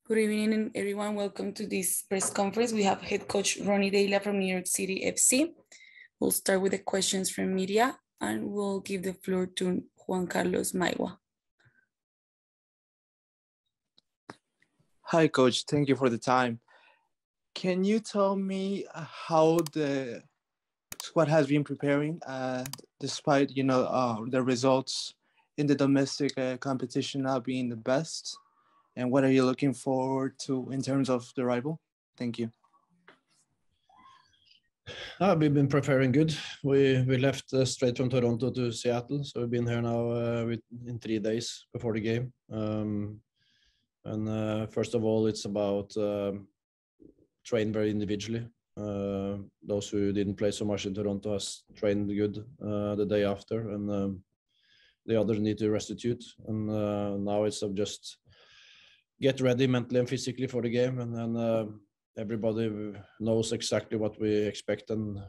Good evening, everyone. Welcome to this press conference. We have head coach Ronny Deila from New York City FC. We'll start with the questions from media and we'll give the floor to Juan Carlos Maigua. Hi, coach. Thank you for the time. Can you tell me how the squad has been preparing despite, the results in the domestic competition not being the best? And what are you looking forward to in terms of the rival? Thank you. We've been preparing good. We left straight from Toronto to Seattle, so we've been here now in 3 days before the game. First of all, it's about train very individually. Those who didn't play so much in Toronto has trained good the day after, and the others need to restitute. And now it's just get ready mentally and physically for the game, and then everybody knows exactly what we expect and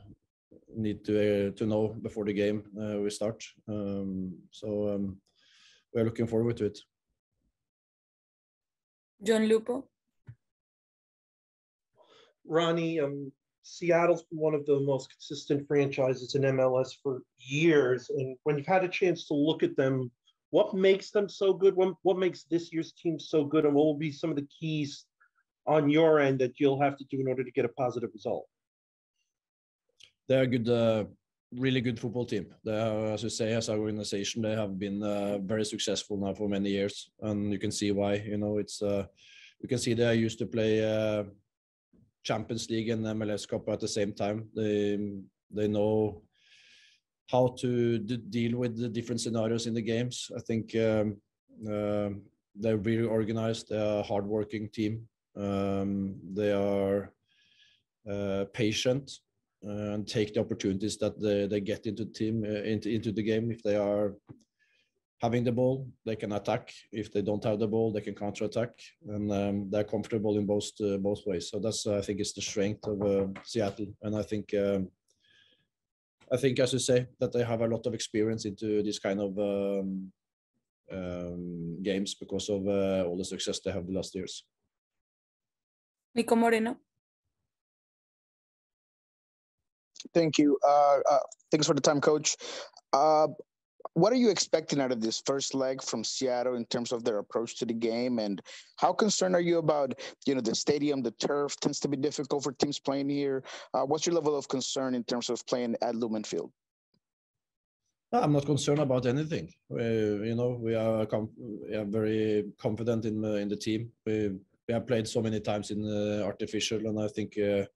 need to know before the game we start. We're looking forward to it. John Lupo. Ronny, Seattle's been one of the most consistent franchises in MLS for years. And when you've had a chance to look at them, what makes them so good? What makes this year's team so good? And what will be some of the keys on your end that you'll have to do in order to get a positive result? They're a good, really good football team. They are, as you say, as an organization, they have been very successful now for many years. And you can see why. It's you can see they used to play Champions League and MLS Cup at the same time. They know how to deal with the different scenarios in the games. I think they're really organized. They're a hardworking team. They are patient and take the opportunities that they get into the game. If they are having the ball, they can attack. If they don't have the ball, they can counter-attack, and they're comfortable in both ways. So that's, I think, is the strength of Seattle. And I think, as you say, that they have a lot of experience into this kind of games because of all the success they have the last years. Nico Moreno. Thank you. Thanks for the time, Coach. What are you expecting out of this first leg from Seattle in terms of their approach to the game? And how concerned are you about, the stadium, the turf tends to be difficult for teams playing here. What's your level of concern in terms of playing at Lumen Field? I'm not concerned about anything. We are very confident in the team. We have played so many times in artificial, and I think we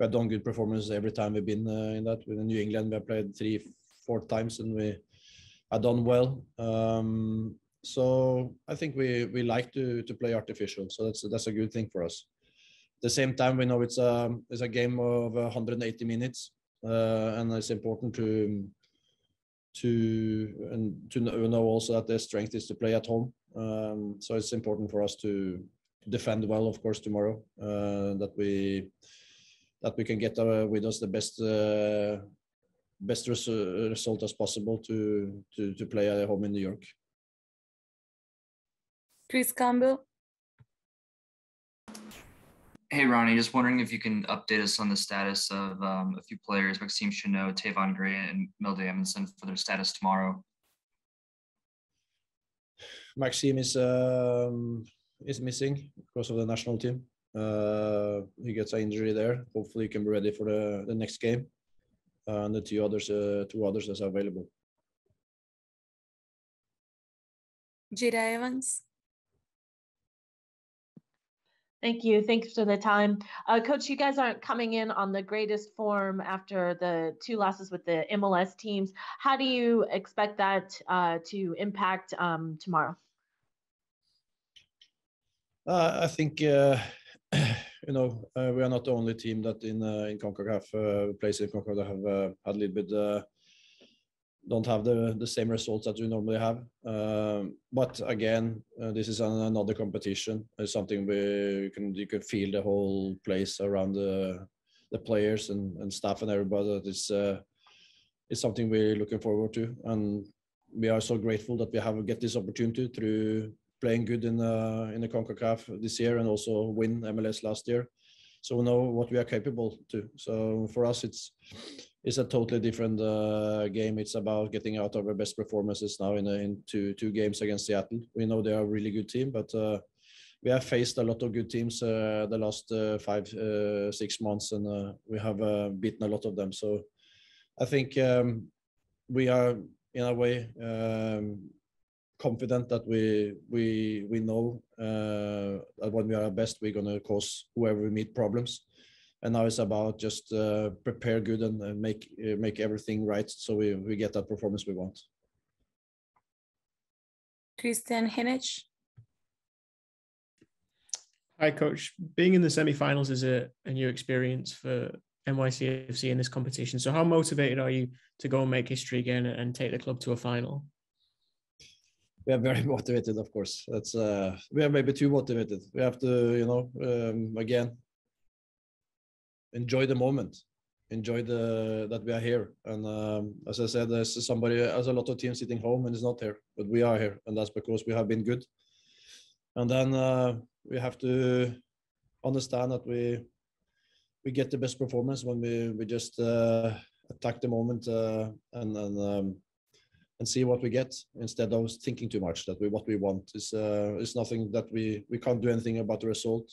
have done good performances every time we've been in that. In New England, we have played 3-4 times, and we have done well. So I think we like to play artificial. So that's a good thing for us. At the same time, we know it's a game of 180 minutes, and it's important to know also that their strength is to play at home. So it's important for us to defend well, of course, tomorrow. That we can get with us the best result as possible to play at home in New York. Chris Campbell. Hey, Ronny, just wondering if you can update us on the status of a few players, Maxime Chanot, Tavon Gray, and Milde Emerson, for their status tomorrow. Maxime is missing because of the national team. He gets an injury there. Hopefully he can be ready for the next game. And the two others that are available. Jada Evans. Thank you. Thanks for the time. Coach, you guys aren't coming in on the greatest form after the 2 losses with the MLS teams. How do you expect that to impact tomorrow? I think, we are not the only team that in Concacaf, plays in Concacaf that have had a little bit, don't have the same results that we normally have. But again, this is another competition. It's something you can feel the whole place around the players and staff and everybody. That it's something we're looking forward to, and we are so grateful that we get this opportunity through playing good in the Concacaf this year and also win MLS last year. So we know what we are capable to. So for us, it's a totally different game. It's about getting out our best performances now in two games against Seattle. We know they are a really good team, but we have faced a lot of good teams the last 5-6 months, and we have beaten a lot of them. So I think we are in a way confident that we know that when we are best, we're gonna cause whoever we meet problems. And now it's about just prepare good and make everything right so we get that performance we want. Christian Henich. Hi, Coach. Being in the semi-finals is a new experience for NYCFC in this competition. So how motivated are you to go and make history again and take the club to a final? We are very motivated, of course. That's we are maybe too motivated. We have to, again, enjoy the moment, enjoy that we are here. And as I said, there's a lot of teams sitting home and it's not here, but we are here, and that's because we have been good. And then we have to understand that we get the best performance when we just attack the moment and see what we get instead of thinking too much that what we want is nothing that we can't do anything about the result.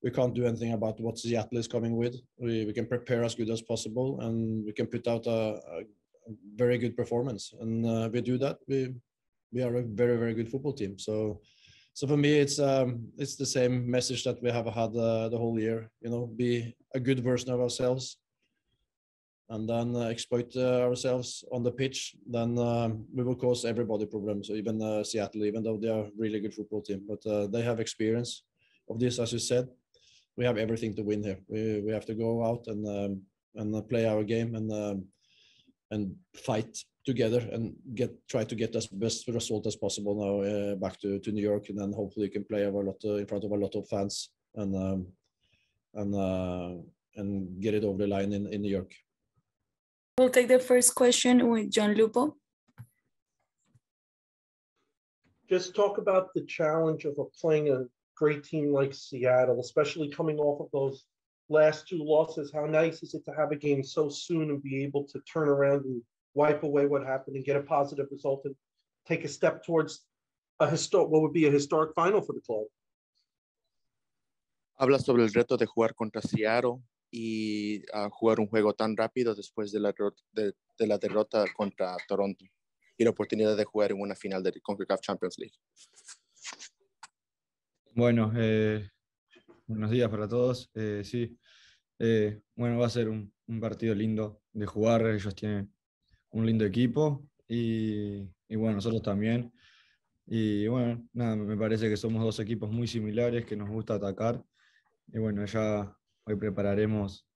We can't do anything about what Seattle is coming with. We can prepare as good as possible and we can put out a very good performance. And we do that. We are a very, very good football team. So for me, it's the same message that we have had the whole year. Be a good version of ourselves, and then exploit ourselves on the pitch. Then we will cause everybody problems. So even Seattle, even though they are a really good football team, but they have experience of this, as you said. We have everything to win here. We have to go out and play our game and fight together and try to get as best result as possible now back to New York, and then hopefully you can play in front of a lot of fans and get it over the line in New York. We'll take the first question with John Lupo. Just talk about the challenge of playing a great team like Seattle, especially coming off of those last 2 losses. How nice is it to have a game so soon and be able to turn around and wipe away what happened and get a positive result and take a step towards what would be a historic final for the club? Habla sobre el reto de jugar contra Seattle y jugar un juego tan rápido después de la derrota contra Toronto y la oportunidad de jugar en una final de Concacaf Champions League. Bueno, buenos días para todos. Sí, bueno, va a ser un partido lindo de jugar. Ellos tienen un lindo equipo y bueno, nosotros también. Y bueno, nada, me parece que somos 2 equipos muy similares, que nos gusta atacar. Y bueno, ya hoy prepararemos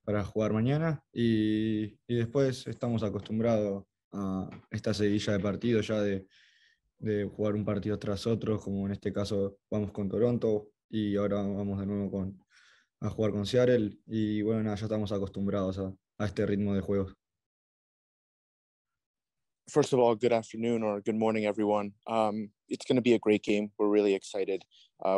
para jugar mañana y después estamos acostumbrados a esta seguilla de partidos ya de jugar un partido tras otro, como en este caso vamos con Toronto y ahora vamos de nuevo a jugar con Seattle y bueno, nada, ya estamos acostumbrados a este ritmo de juegos. First of all, good afternoon or good morning, everyone. It's going to be a great game. We're really excited.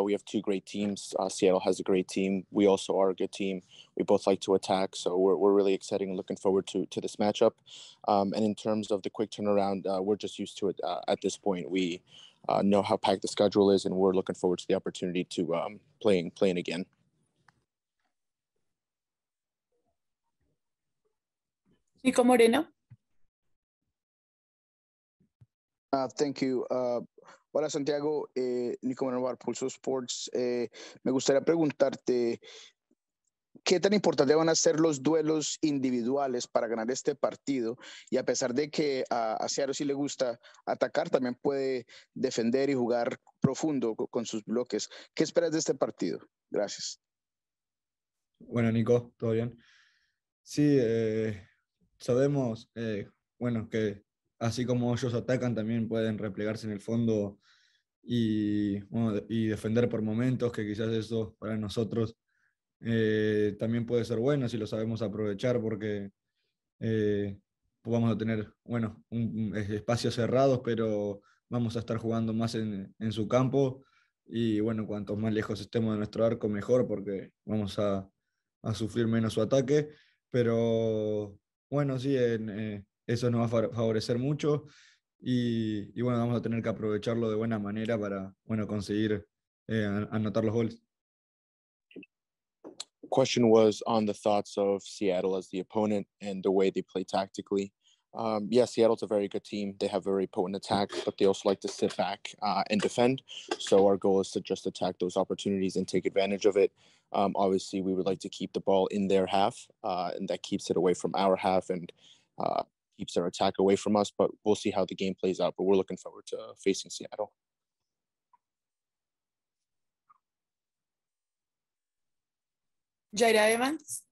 We have 2 great teams. Seattle has a great team. We also are a good team. We both like to attack, so we're really excited and looking forward to this matchup. And in terms of the quick turnaround, we're just used to it at this point. We know how packed the schedule is, and we're looking forward to the opportunity to playing again. Nico Moreno. Thank you. Hola Santiago, Nico Moreno, Pulso Sports. Me gustaría preguntarte, ¿qué tan importante van a ser los duelos individuales para ganar este partido? Y a pesar de que a Seattle sí le gusta atacar, también puede defender y jugar profundo con sus bloques. ¿Qué esperas de este partido? Gracias. Bueno, Nico, ¿todo bien? Sí, sabemos, bueno, que así como ellos atacan, también pueden replegarse en el fondo y defender por momentos, que quizás eso para nosotros también puede ser bueno si lo sabemos aprovechar, porque vamos a tener, bueno, espacios cerrados, pero vamos a estar jugando más en su campo. Y bueno, cuanto más lejos estemos de nuestro arco, mejor, porque vamos a sufrir menos su ataque. Pero bueno, sí, eso nos va a favorecer mucho. Y bueno, vamos a tener que aprovecharlo de buena manera para, bueno, conseguir anotar los goles. Question was on the thoughts of Seattle as the opponent and the way they play tactically. Yeah, Seattle's a very good team. They have a very potent attack, but they also like to sit back and defend. So our goal is to just attack those opportunities and take advantage of it. Obviously, we would like to keep the ball in their half, and that keeps it away from our half and keeps their attack away from us. But we'll see how the game plays out. But we're looking forward to facing Seattle. Jaira Evans.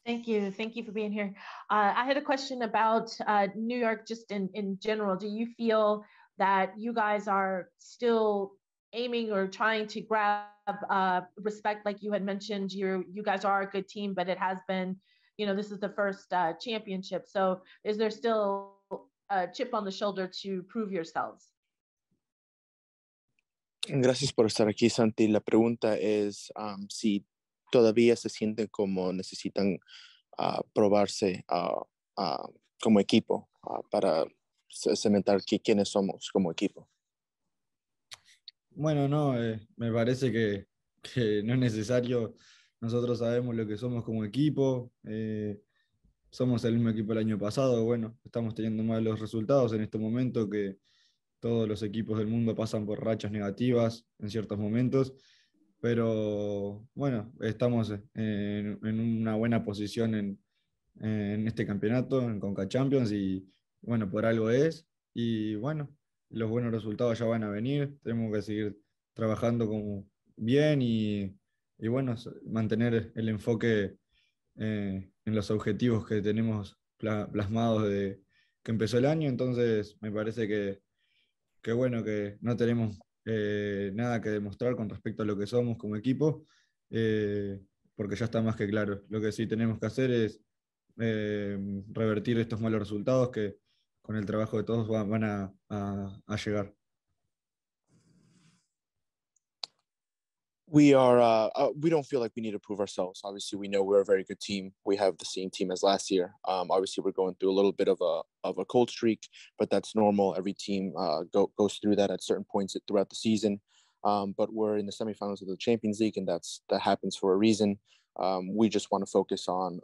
Thank you. Thank you for being here. I had a question about New York just in general. Do you feel that you guys are still aiming or trying to grab respect? Like you had mentioned, you guys are a good team, but it has been, this is the first championship. So is there still a chip on the shoulder to prove yourselves? Gracias por estar aquí, Santi. La pregunta es si todavía se sienten como necesitan probarse como equipo para cementar quiénes somos como equipo. Bueno, no, me parece que no es necesario. Nosotros sabemos lo que somos como equipo. Somos el mismo equipo el año pasado. Bueno, estamos teniendo malos resultados en este momento, que todos los equipos del mundo pasan por rachas negativas en ciertos momentos. Pero bueno, estamos en una buena posición en este campeonato, en Concacaf Champions, y bueno, por algo es. Y bueno, los buenos resultados ya van a venir. Tenemos que seguir trabajando como bien y bueno, mantener el enfoque en los objetivos que tenemos plasmados de que empezó el año. Entonces me parece que bueno, que no tenemos nada que demostrar con respecto a lo que somos como equipo, porque ya está más que claro. Lo que sí tenemos que hacer es revertir estos malos resultados que con el trabajo de todos van a llegar. We don't feel like we need to prove ourselves. Obviously, we know we're a very good team. We have the same team as last year. Obviously, we're going through a little bit of a cold streak, but that's normal. Every team goes through that at certain points throughout the season. But we're in the semifinals of the Champions League, and that happens for a reason. We just want to focus on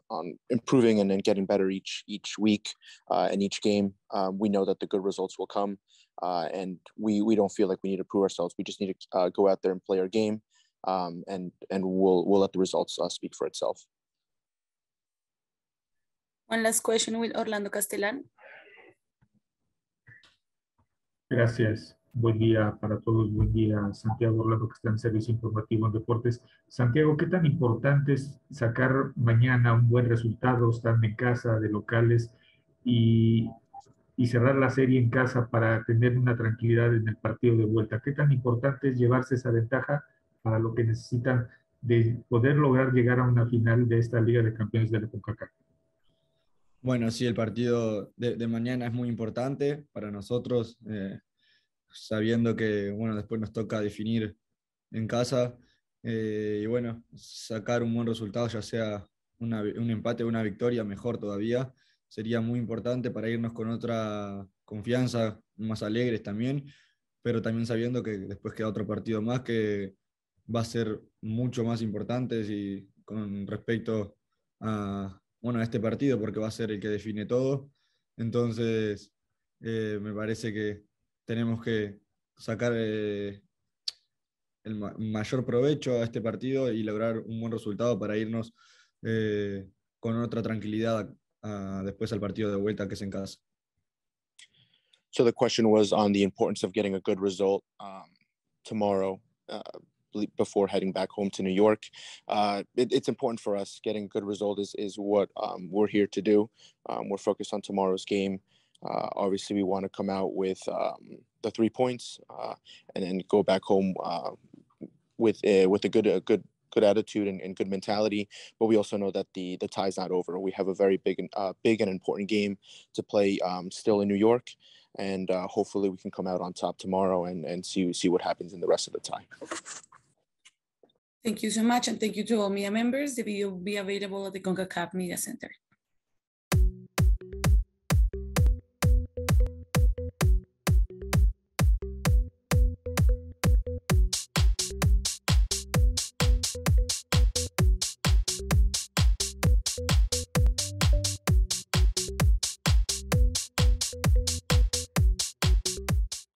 improving and then getting better each week and each game. We know that the good results will come, and we don't feel like we need to prove ourselves. We just need to go out there and play our game. And we'll let the results speak for itself. One last question with Orlando Castellán. Gracias. Buen día para todos. Buen día, Santiago Orlando, que está en Servicio Informativo en Deportes. Santiago, ¿qué tan importante es sacar mañana un buen resultado, estando en casa, de locales, y cerrar la serie en casa para tener una tranquilidad en el partido de vuelta? ¿Qué tan importante es llevarse esa ventaja para lo que necesitan de poder lograr llegar a una final de esta Liga de Campeones de la Concacaf? Bueno, sí, el partido de mañana es muy importante para nosotros, sabiendo que bueno, después nos toca definir en casa, y bueno, sacar un buen resultado, ya sea un empate o una victoria, mejor todavía, sería muy importante para irnos con otra confianza, más alegres también, pero también sabiendo que después queda otro partido más que va a ser mucho más importante y con respecto a este partido, porque va a ser el que define todo. Entonces, me parece que tenemos que sacar el mayor provecho a este partido y lograr un buen resultado para irnos con otra tranquilidad después al partido de vuelta, que es en casa. So the question was on the importance of getting a good result tomorrow before heading back home to New York. It's important for us. Getting a good result is what we're here to do. We're focused on tomorrow's game. Obviously, we want to come out with the 3 points and then go back home with a good good attitude and good mentality. But we also know that the tie's not over. We have a very big and important game to play still in New York, and hopefully we can come out on top tomorrow and see what happens in the rest of the tie. Thank you so much, and thank you to all media members. The video will be available at the Concacaf Media Center.